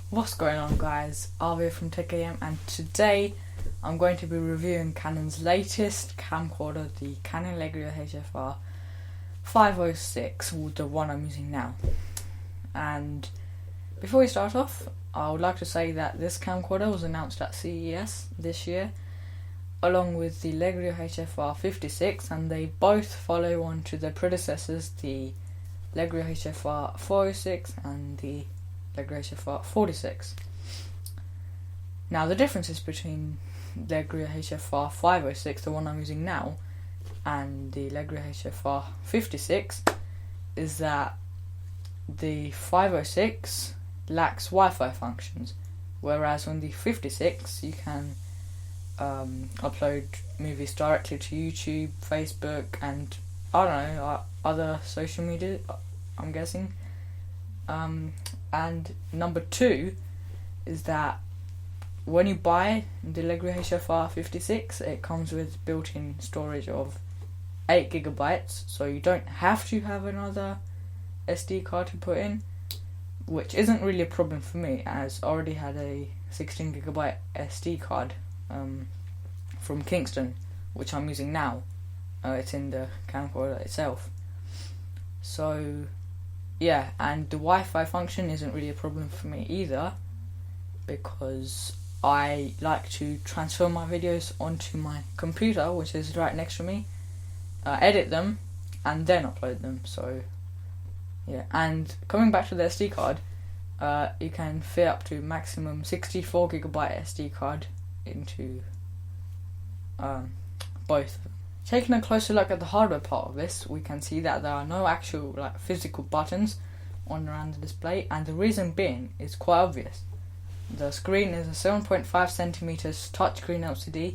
What's going on, guys? Arvia from TechAM, and today I'm going to be reviewing Canon's latest camcorder, the Canon Legria HF R506, the one I'm using now. And before we start off, I would like to say that this camcorder was announced at CES this year, along with the Legria HF R506, and they both follow on to their predecessors, the Legria HF R406 and the Legria HF R46. Now, the differences between Legria HF R506, the one I'm using now, and the Legria HF R56 is that the 506 lacks Wi-Fi functions, whereas on the 56 you can upload movies directly to YouTube, Facebook, and I don't know, other social media, I'm guessing. And number two is that when you buy the Legria HF R56, it comes with built-in storage of 8 gigabytes, so you don't have to have another SD card to put in, which isn't really a problem for me, as I already had a 16 gigabyte SD card from Kingston, which I'm using now. It's in the camcorder itself. So yeah, and the Wi-Fi function isn't really a problem for me either, because I like to transfer my videos onto my computer, which is right next to me, edit them, and then upload them. So yeah, and coming back to the SD card, you can fit up to maximum 64 gigabyte SD card into both. Taking a closer look at the hardware part of this, we can see that there are no actual physical buttons on around the display, and the reason being is quite obvious. The screen is a 7.5 centimeters touchscreen LCD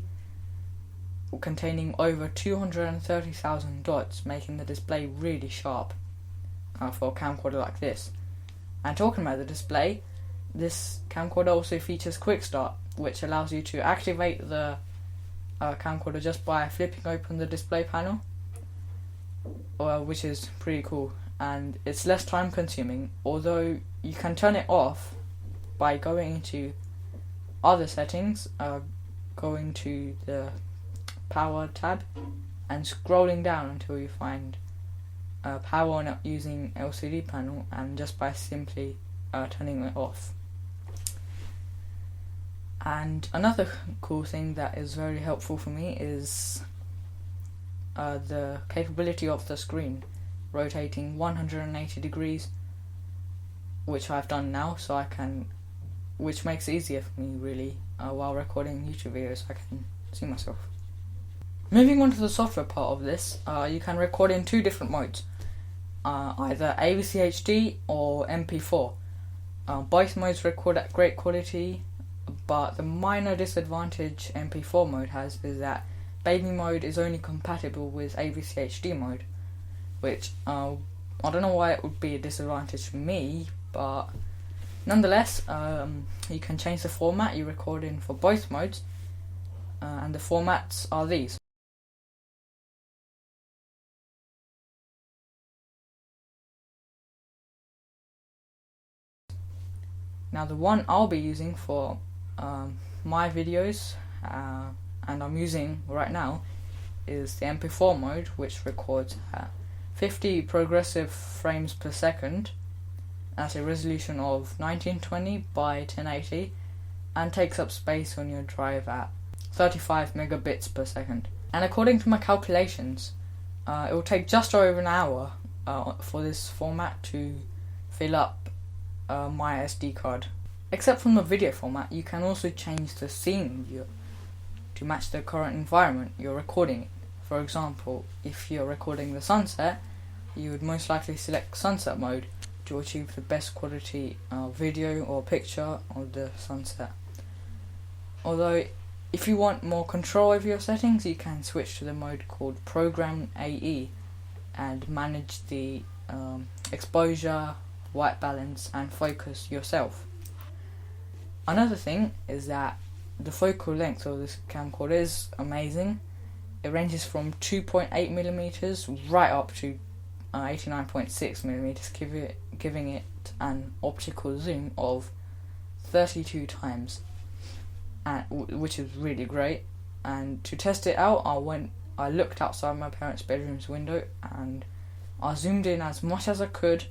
containing over 230,000 dots, making the display really sharp for a camcorder like this. And talking about the display, this camcorder also features Quick Start, which allows you to activate the camcorder just by flipping open the display panel, which is pretty cool, and it's less time consuming, although you can turn it off by going into other settings, going to the power tab and scrolling down until you find power on using LCD panel, and just by simply turning it off. And another cool thing that is very helpful for me is the capability of the screen rotating 180 degrees, which I've done now, so I can, which makes it easier for me really while recording YouTube videos. I can see myself. Moving on to the software part of this, you can record in two different modes, either AVC HD or MP4. Both modes record at great quality, but the minor disadvantage MP4 mode has is that baby mode is only compatible with AVC HD mode, which I don't know why it would be a disadvantage for me, but nonetheless, you can change the format you record in for both modes, and the formats are these. Now, the one I'll be using for my videos, and I'm using right now, is the MP4 mode, which records 50 progressive frames per second at a resolution of 1920 by 1080, and takes up space on your drive at 35 megabits per second. And according to my calculations, it will take just over an hour for this format to fill up my SD card. Except from the video format, you can also change the scene to match the current environment you're recording in. For example, if you're recording the sunset, you would most likely select sunset mode to achieve the best quality video or picture of the sunset. Although, if you want more control over your settings, you can switch to the mode called Program AE and manage the exposure, white balance, and focus yourself. Another thing is that the focal length of this camcorder is amazing. It ranges from 2.8mm right up to 89.6mm, giving it an optical zoom of 32 times, which is really great. And to test it out, I looked outside my parents' bedroom's window and I zoomed in as much as I could,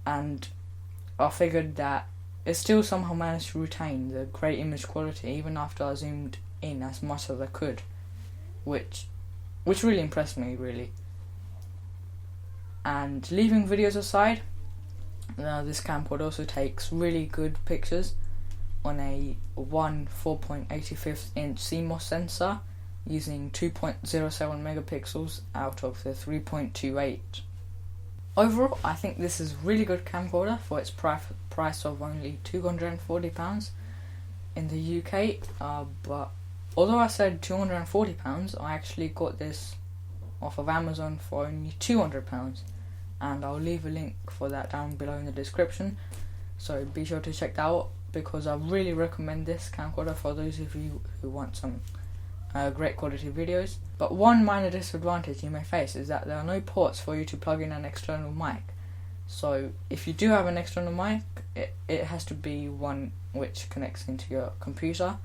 and I figured that it still somehow managed to retain the great image quality even after I zoomed in as much as I could, which really impressed me, really. And leaving videos aside, this camcorder also takes really good pictures on a 4.85 inch CMOS sensor using 2.07 megapixels out of the 3.28. Overall, I think this is a really good camcorder for its price of only £240 in the UK, but although I said £240, I actually got this off of Amazon for only £200, and I'll leave a link for that down below in the description, so be sure to check that out, because I really recommend this camcorder for those of you who want some great quality videos. But one minor disadvantage you may face is that there are no ports for you to plug in an external mic. So if you do have an external mic, it has to be one which connects into your computer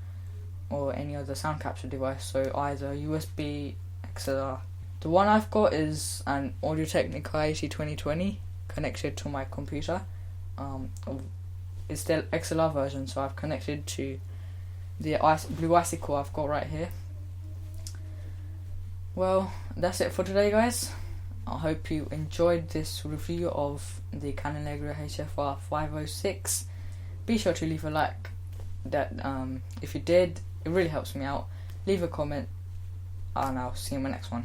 or any other sound capture device, so either USB, XLR. The one I've got is an Audio-Technica AT2020 connected to my computer. It's the XLR version, so I've connected to the Blue Icicle I've got right here. Well, that's it for today, guys. I hope you enjoyed this review of the Canon Legria HF R506. Be sure to leave a like. If you did, it really helps me out. Leave a comment, and I'll see you in my next one.